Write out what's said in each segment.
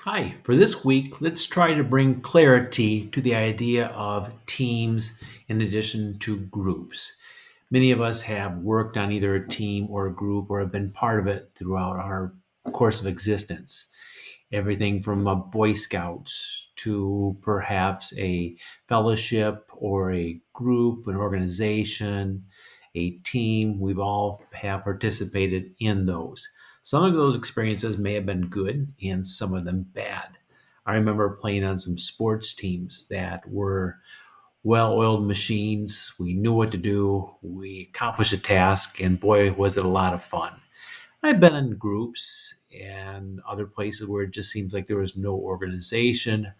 Hi, for this week, let's try to bring clarity to the idea of teams in addition to groups. Many of us have worked on either a team or a group or have been part of it throughout our course of existence. Everything from a Boy Scouts to perhaps a fellowship or a group, an organization, a team. We've all have participated in those. Some of those experiences may have been good and some of them bad. I remember playing on some sports teams that were well-oiled machines. We knew what to do. We accomplished a task, and boy, was it a lot of fun. I've been in groups and other places where it just seems like there was no organization,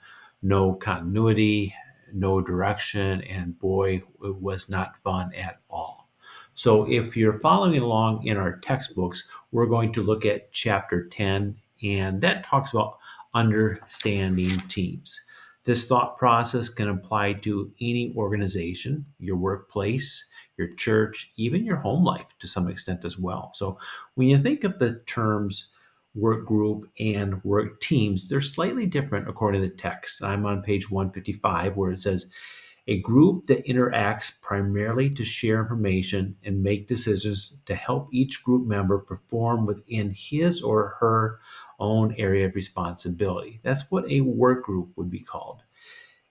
no continuity, no direction, and boy, it was not fun at all. So, if you're following along in our textbooks, we're going to look at chapter 10, and that talks about understanding teams. This thought process can apply to any organization, your workplace, your church, even your home life to some extent as well. So, when you think of the terms work group and work teams, they're slightly different according to the text. I'm on page 155 where it says, a group that interacts primarily to share information and make decisions to help each group member perform within his or her own area of responsibility. That's what a work group would be called.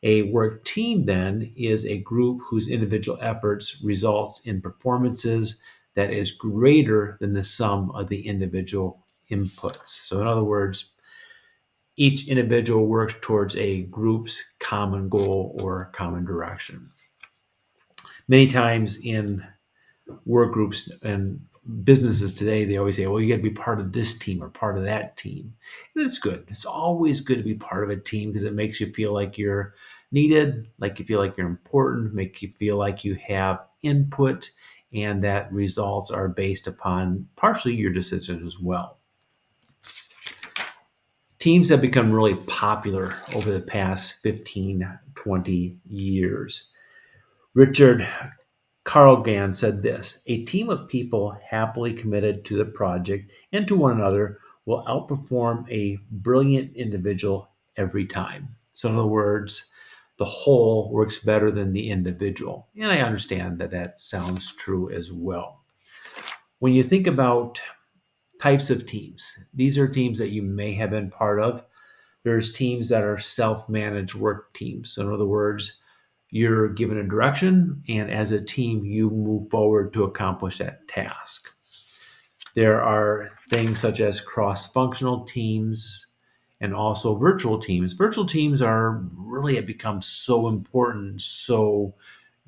A work team then is a group whose individual efforts results in performances that is greater than the sum of the individual inputs. So in other words, each individual works towards a group's common goal or common direction. Many times in work groups and businesses today, they always say, well, you got to be part of this team or part of that team. And it's good. It's always good to be part of a team because it makes you feel like you're needed, like you feel like you're important, make you feel like you have input, and that results are based upon partially your decision as well. Teams have become really popular over the past 15, 20 years. Richard Carlgan said this: a team of people happily committed to the project and to one another will outperform a brilliant individual every time. So, in other words, the whole works better than the individual. And I understand that that sounds true as well. When you think about types of teams, these are teams that you may have been part of. There's teams that are self-managed work teams. So in other words, you're given a direction, and as a team, you move forward to accomplish that task. There are things such as cross-functional teams and also virtual teams. Virtual teams are really have become so important, so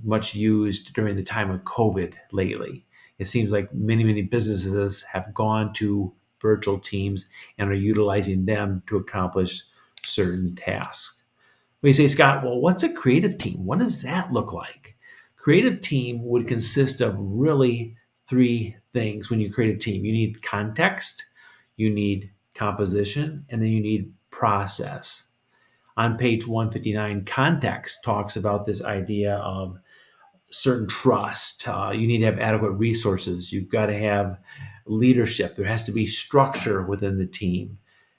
much used during the time of COVID lately. It seems like many businesses have gone to virtual teams and are utilizing them to accomplish certain tasks. We say, Scott, well, what's a creative team? What does that look like? Creative team would consist of really three things when you create a team. You need context, you need composition, and then you need process. On page 159, context talks about this idea of certain trust. You need to have adequate resources. You've got to have leadership. There has to be structure within the team.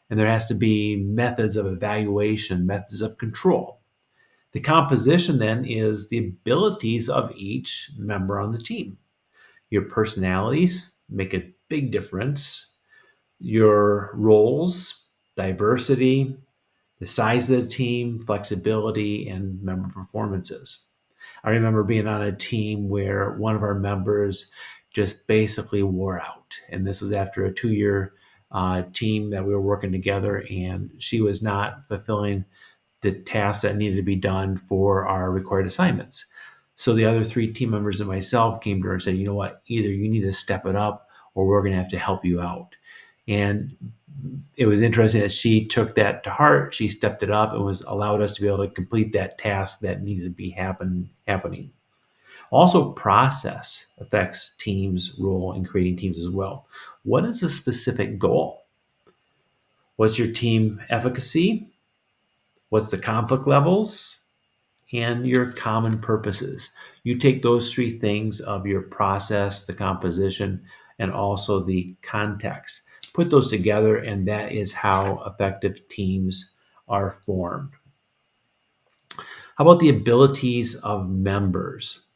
And there has to be methods of evaluation, methods of control. The composition then is the abilities of each member on the team. Your personalities make a big difference. Your roles, diversity, the size of the team, flexibility, and member performances. I remember being on a team where one of our members just basically wore out. And this was after a 2 year team that we were working together, and she was not fulfilling the tasks that needed to be done for our required assignments. So the other three team members and myself came to her and said, you know what, either you need to step it up or we're going to have to help you out. And it was interesting that she took that to heart. She stepped it up and was allowed us to be able to complete that task that needed to be happening. Also, process affects teams' role in creating teams as well. What is the specific goal? What's your team efficacy? What's the conflict levels? And your common purposes. You take those three things of your process, the composition, and also the context. put those together, and that is how effective teams are formed. How about the abilities of members?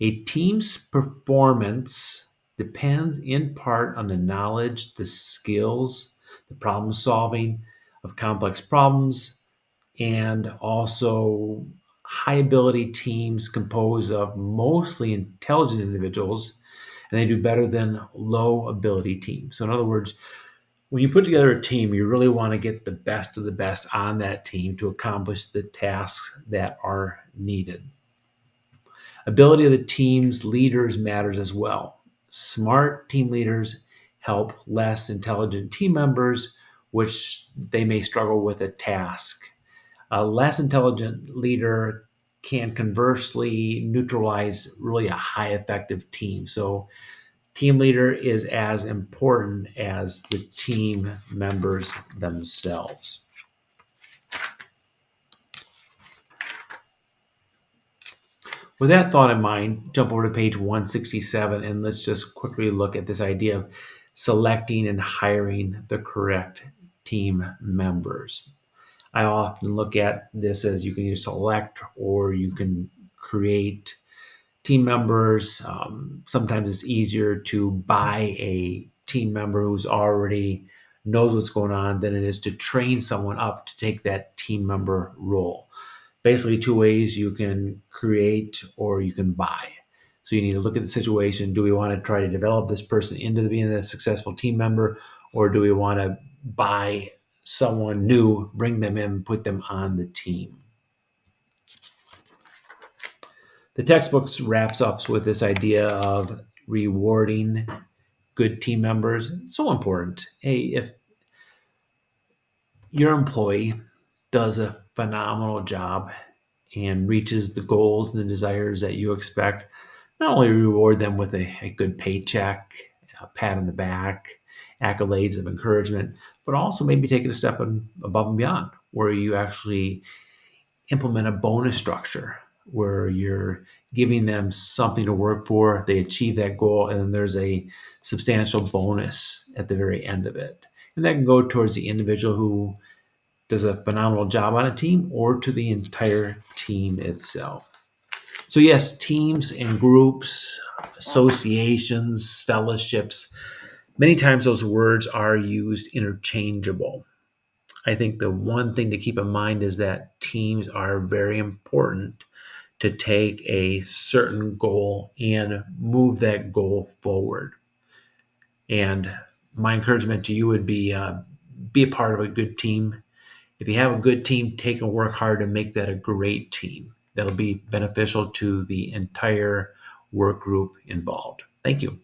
A team's performance depends in part on the knowledge, the skills, the problem solving of complex problems, and also high ability teams composed of mostly intelligent individuals, and they do better than low ability teams. So, in other words, when you put together a team, you really want to get the best of the best on that team to accomplish the tasks that are needed. Ability of the team's leaders matters as well. Smart team leaders help less intelligent team members, which they may struggle with a task. A less intelligent leader can conversely neutralize really a high effective team. So, team leader is as important as the team members themselves. With that thought in mind, jump over to page 167 and let's just quickly look at this idea of selecting and hiring the correct team members. I often look at this as you can either select or you can create team members. Sometimes it's easier to buy a team member who's already knows what's going on than it is to train someone up to take that team member role. Basically, two ways: you can create or you can buy. So you need to look at the situation. Do we want to try to develop this person into being a successful team member, or do we want to buy someone new, bring them in, put them on the team? The textbook wraps up with this idea of rewarding good team members. It's so important. Hey, if your employee does a phenomenal job and reaches the goals and the desires that you expect, not only reward them with a good paycheck, a pat on the back, accolades of encouragement, but also maybe take it a step above and beyond, where you actually implement a bonus structure where you're giving them something to work for, they achieve that goal, and then there's a substantial bonus at the very end of it. And that can go towards the individual who does a phenomenal job on a team or to the entire team itself. So, yes, teams and groups, associations, fellowships, many times those words are used interchangeable. I think the one thing to keep in mind is that teams are very important to take a certain goal and move that goal forward. And my encouragement to you would be a part of a good team. If you have a good team, take and work hard to make that a great team. That'll be beneficial to the entire work group involved. Thank you.